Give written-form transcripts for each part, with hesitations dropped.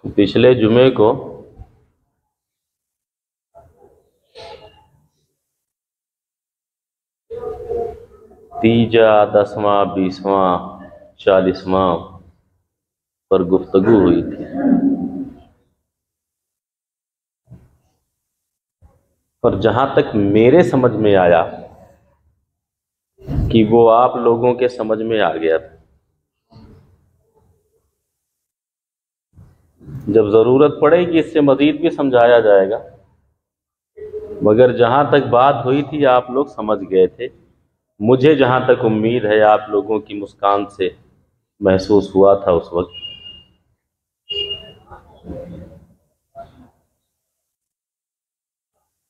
पिछले जुमे को तीजा, 10वां, 20वां, 40वां पर गुफ्तगू हुई थी और जहां तक मेरे समझ में आया कि वो आप लोगों के समझ में आ गया था। जब जरूरत पड़ेगी इससे मजीद भी समझाया जाएगा, मगर जहां तक बात हुई थी आप लोग समझ गए थे। मुझे जहां तक उम्मीद है आप लोगों की मुस्कान से महसूस हुआ था उस वक्त।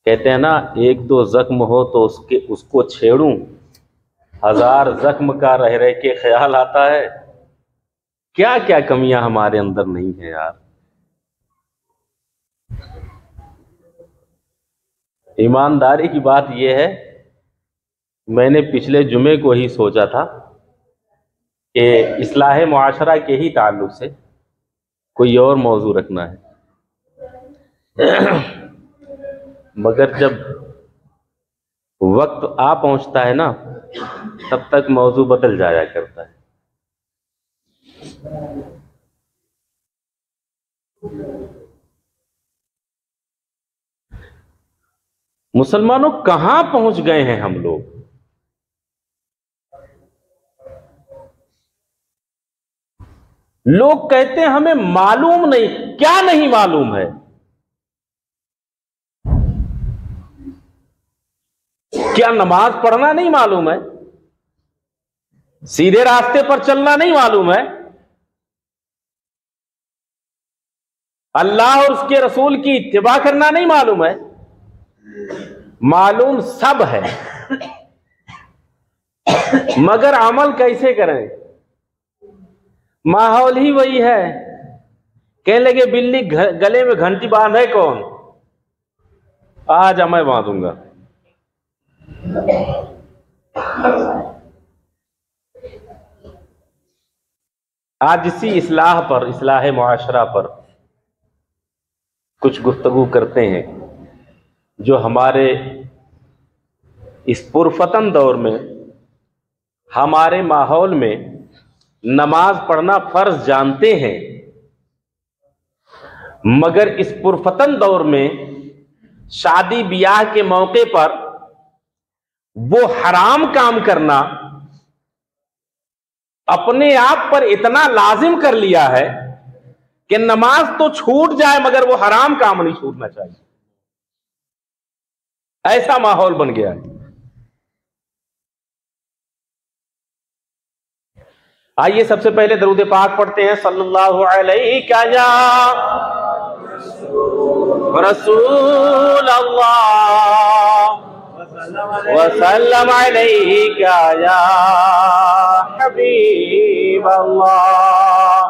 कहते हैं ना, एक दो जख्म हो तो उसको छेड़ूं, 1000 जख्म का रह रह के ख्याल आता है। क्या क्या कमियां हमारे अंदर नहीं है यार। ईमानदारी की बात यह है, मैंने पिछले जुमे को ही सोचा था कि इस्लाह मुआशरा के ही ताल्लुक से कोई और मौजू रखना है, मगर जब वक्त आ पहुंचता है ना, तब तक मौजू बदल जाया करता है। मुसलमानों, कहां पहुंच गए हैं हम लोग। लोग कहते हैं हमें मालूम नहीं। क्या नहीं मालूम है? क्या नमाज पढ़ना नहीं मालूम है? सीधे रास्ते पर चलना नहीं मालूम है? अल्लाह और उसके रसूल की इत्तिबा करना नहीं मालूम है? मालूम सब है, मगर अमल कैसे करें? माहौल ही वही है। कहने लगे बिल्ली गले में घंटी बांधे कौन? आज मैं बांधूंगा। आज इसी इस्लाह पर, इस्लाह मुआशरा पर कुछ गुफ्तगू करते हैं, जो हमारे इस पुरफतन दौर में, हमारे माहौल में नमाज पढ़ना फर्ज जानते हैं, मगर इस पुरफतन दौर में शादी ब्याह के मौके पर वो हराम काम करना अपने आप पर इतना लाजिम कर लिया है कि नमाज तो छूट जाए मगर वो हराम काम नहीं छूटना चाहिए। ऐसा माहौल बन गया है। आइए सबसे पहले दरूद पाक पढ़ते हैं। सल्लल्लाहु अलैहि या रसूल अल्लाह वसल्लम अलैका या हबीब अल्लाह,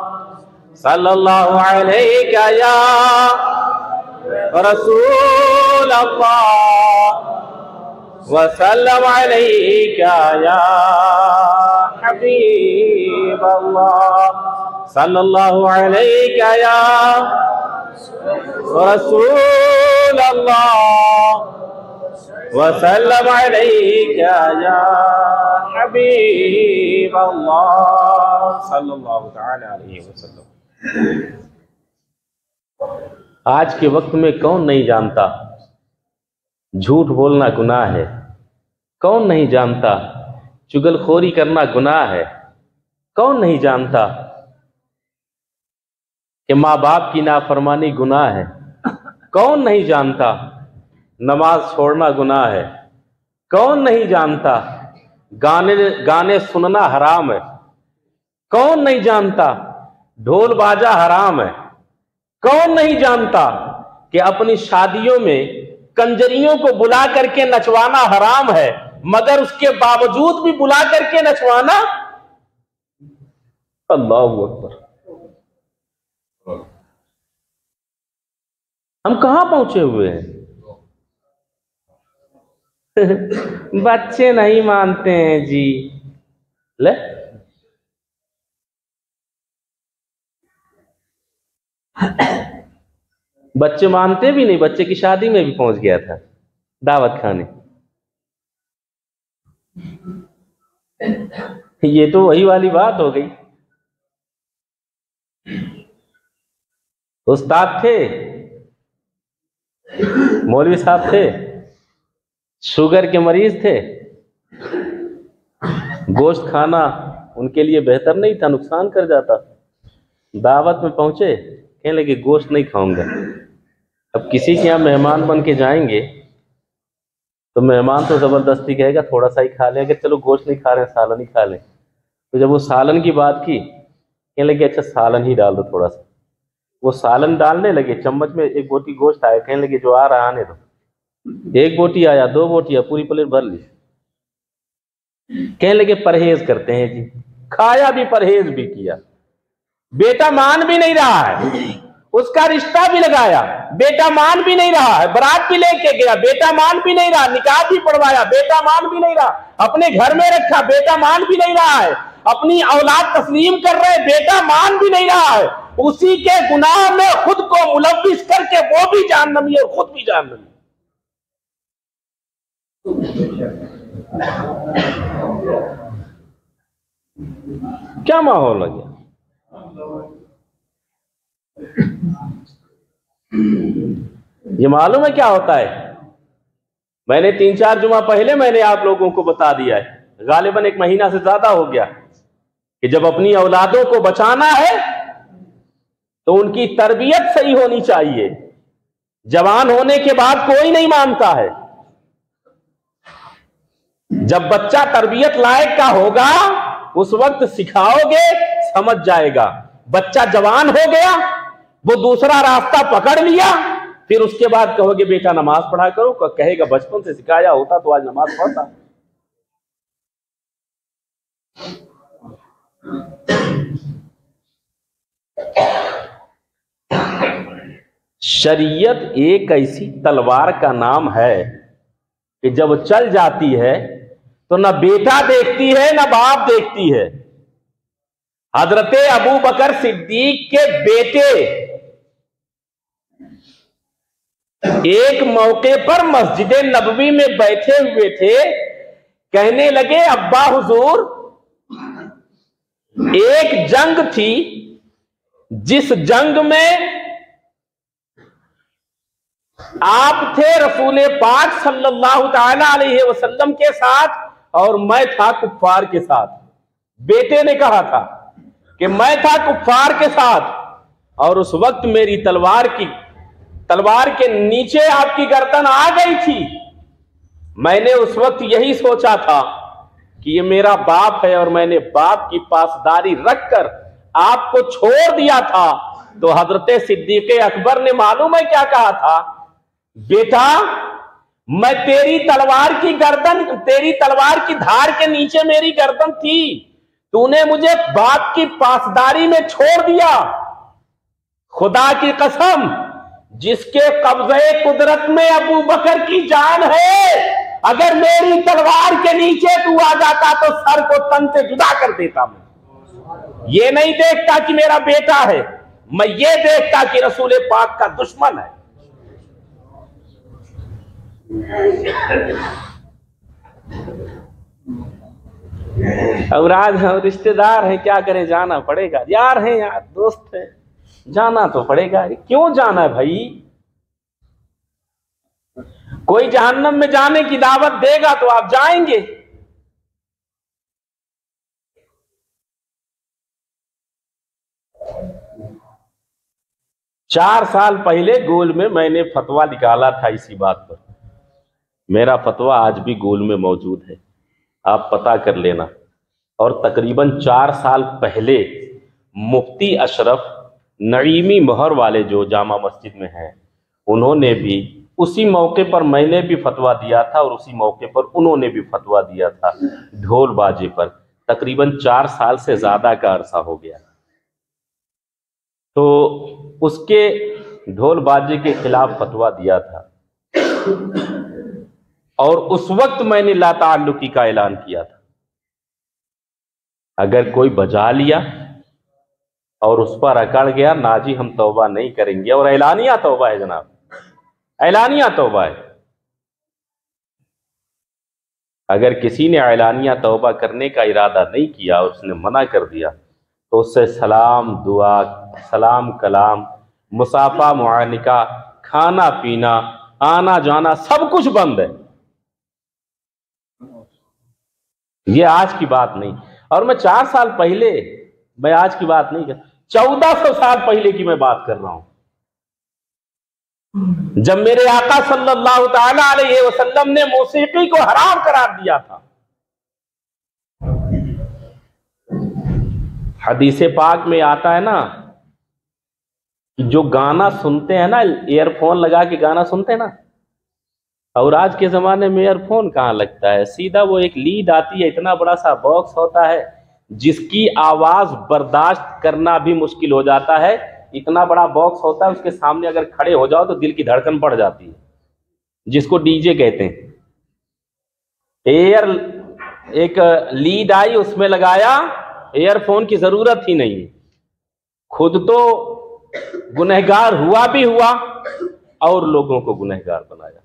सल्लल्लाहु अलैका या रसूल अल्लाह वसल्लम अलैका या हबीब अल्लाह, सल्लल्लाहु अलैका या रसूल अल्लाह वसल्लम अलैका या हबीब अल्लाह, सल्लल्लाहु तआला अलैहि वसल्लम। आज के वक्त में कौन नहीं जानता झूठ बोलना गुनाह है? कौन नहीं जानता चुगलखोरी करना गुनाह है? कौन नहीं जानता कि माँ बाप की नाफरमानी गुनाह है? कौन नहीं जानता नमाज छोड़ना गुनाह है? कौन नहीं जानता गाने सुनना हराम है? कौन नहीं जानता ढोल बाजा हराम है? कौन नहीं जानता कि अपनी शादियों में कंजरियों को बुला करके नचवाना हराम है, मगर उसके बावजूद भी बुला करके नचवाना? अल्लाहू अकबर। हम कहां पहुंचे हुए हैं? बच्चे नहीं मानते हैं जी। ले बच्चे मानते भी नहीं, बच्चे की शादी में भी पहुंच गया था दावत खाने। ये तो वही वाली बात हो गई। उस्ताद थे, मौलवी साहब थे, शुगर के मरीज थे, गोश्त खाना उनके लिए बेहतर नहीं था, नुकसान कर जाता। दावत में पहुंचे, कहने लगे गोश्त नहीं खाऊंगा। अब किसी के यहाँ मेहमान बन के जाएंगे तो मेहमान तो जबरदस्ती कहेगा थोड़ा सा ही खा लें, अगर चलो गोश्त नहीं खा रहे हैं सालन ही खा लें। तो जब वो सालन की बात की, कहने लगे अच्छा सालन ही डाल दो थोड़ा सा। वो सालन डालने लगे, चम्मच में एक बोटी गोश्त आया, कहने लगे जो आ रहा आने दो। एक बोटी आया, दो बोटियां, पूरी प्लेट भर ली। कहने लगे परहेज करते हैं जी। खाया भी, परहेज भी किया। बेटा मान भी नहीं रहा है, उसका रिश्ता भी लगाया, बेटा मान भी नहीं रहा है, बारात भी लेके गया, बेटा मान भी नहीं रहा, निकाह भी पढ़वाया, बेटा मान भी नहीं रहा, अपने घर में रखा, बेटा मान भी नहीं रहा है, अपनी औलाद तस्लीम कर रहे, बेटा मान भी नहीं रहा है। उसी के गुनाह में खुद को मुलव्विस करके वो भी जहन्नमी और खुद भी जहन्नमी। क्या माहौल है? ये मालूम है क्या होता है? मैंने 3-4 जुमा पहले मैंने आप लोगों को बता दिया है, गालिबन 1 महीना से ज्यादा हो गया, कि जब अपनी औलादों को बचाना है तो उनकी तरबियत सही होनी चाहिए। जवान होने के बाद कोई नहीं मानता है। जब बच्चा तरबियत लायक का होगा उस वक्त सिखाओगे, समझ जाएगा। बच्चा जवान हो गया, वो दूसरा रास्ता पकड़ लिया, फिर उसके बाद कहोगे बेटा नमाज पढ़ा करो, कहेगा बचपन से सिखाया होता तो आज नमाज पढ़ता। शरीयत एक ऐसी तलवार का नाम है कि जब चल जाती है तो न बेटा देखती है न बाप देखती है। हजरत अबू बकर सिद्दीक के बेटे एक मौके पर मस्जिद नबवी में बैठे हुए थे, कहने लगे अब्बा हुजूर, एक जंग थी, जिस जंग में आप थे रसूल पाक सल्लल्लाहु ताला अलैहि वसल्लम के साथ और मैं था कुफ्फार के साथ। बेटे ने कहा था कि मैं था कुफ्फार के साथ और उस वक्त मेरी तलवार के नीचे आपकी गर्दन आ गई थी। मैंने उस वक्त यही सोचा था कि ये मेरा बाप है और मैंने बाप की पासदारी रखकर आपको छोड़ दिया था। तो हजरत सिद्दीक अकबर ने मालूम है क्या कहा था? बेटा, मैं तेरी तलवार की धार के नीचे मेरी गर्दन थी, तूने मुझे बाप की पासदारी में छोड़ दिया। खुदा की कसम, जिसके कब्जे कुदरत में अबू बकर की जान है, अगर मेरी तलवार के नीचे तू आ जाता तो सर को तन से जुदा कर देता। मैं ये नहीं देखता कि मेरा बेटा है, मैं ये देखता कि रसूल पाक का दुश्मन है। और आज हम रिश्तेदार हैं, क्या करें, जाना पड़ेगा। यार हैं, यार दोस्त हैं, जाना तो पड़ेगा। क्यों जाना है भाई? कोई जहन्नम में जाने की दावत देगा तो आप जाएंगे। चार साल पहले गोल में मैंने फतवा निकाला था इसी बात पर। मेरा फतवा आज भी गोल में मौजूद है, आप पता कर लेना। और तकरीबन 4 साल पहले मुफ्ती अशरफ नईमी मोहर वाले जो जामा मस्जिद में हैं, उन्होंने भी उसी मौके पर मैंने भी फतवा दिया था और उसी मौके पर उन्होंने भी फतवा दिया था ढोल बाजे पर। तकरीबन 4 साल से ज्यादा का अरसा हो गया। तो उसके ढोल बाजे के खिलाफ फतवा दिया था और उस वक्त मैंने ला ताल्लुकी का ऐलान किया था। अगर कोई बजा लिया और उस पर अकड़ गया, ना जी हम तौबा नहीं करेंगे। और ऐलानिया तौबा है जनाब, ऐलानिया तौबा है। अगर किसी ने ऐलानिया तौबा करने का इरादा नहीं किया, उसने मना कर दिया, तो उससे सलाम दुआ, सलाम कलाम, मुसाफा मुआनिका, खाना पीना, आना जाना, सब कुछ बंद है। ये आज की बात नहीं। और मैं 4 साल पहले, मैं आज की बात नहीं कर, 1400 साल पहले की मैं बात कर रहा हूं, जब मेरे आका सल्लल्लाहु ताला अलैहि वसल्लम ने मौसीकी को हराम करार दिया था। हदीस पाक में आता है ना कि जो गाना सुनते हैं ना, ईयरफोन लगा के गाना सुनते हैं ना, और आज के ज़माने में ईयरफोन कहाँ लगता है, सीधा वो एक लीड आती है, इतना बड़ा सा बॉक्स होता है जिसकी आवाज़ बर्दाश्त करना भी मुश्किल हो जाता है। इतना बड़ा बॉक्स होता है, उसके सामने अगर खड़े हो जाओ तो दिल की धड़कन बढ़ जाती है, जिसको डीजे कहते हैं। एक लीड आई, उसमें लगाया, ईयरफोन की ज़रूरत ही नहीं। खुद तो गुनहगार हुआ भी हुआ और लोगों को गुनहगार बनाया।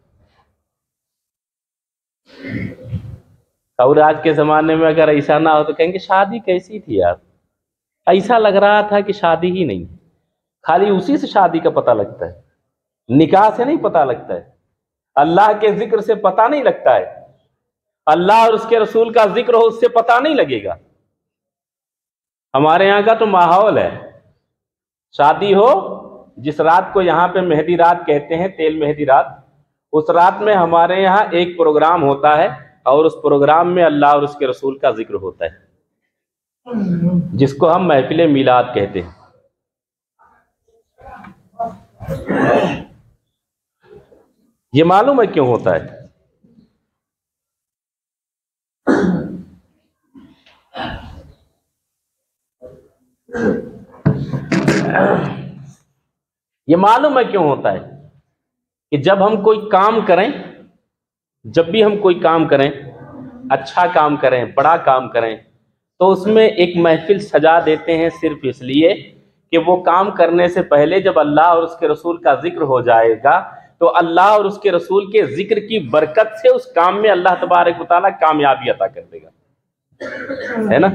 और आज के ज़माने में अगर ऐसा ना हो तो कहेंगे शादी कैसी थी यार, ऐसा लग रहा था कि शादी ही नहीं। खाली उसी से शादी का पता लगता है, निकाह से नहीं पता लगता है, अल्लाह के जिक्र से पता नहीं लगता है, अल्लाह और उसके रसूल का जिक्र हो उससे पता नहीं लगेगा। हमारे यहाँ का तो माहौल है, शादी हो, जिस रात को यहाँ पे मेहंदी रात कहते हैं, तेल मेहंदी रात, उस रात में हमारे यहाँ एक प्रोग्राम होता है और उस प्रोग्राम में अल्लाह और उसके रसूल का जिक्र होता है, जिसको हम महफिल मिलाद कहते हैं। ये मालूम है क्यों होता है? ये मालूम है क्यों होता है कि जब हम कोई काम करें, जब भी हम कोई काम करें, अच्छा काम करें, बड़ा काम करें, तो उसमें एक महफिल सजा देते हैं सिर्फ इसलिए कि वो काम करने से पहले जब अल्लाह और उसके रसूल का जिक्र हो जाएगा तो अल्लाह और उसके रसूल के जिक्र की बरकत से उस काम में अल्लाह तबारक व तआला कामयाबी अता कर देगा, है ना।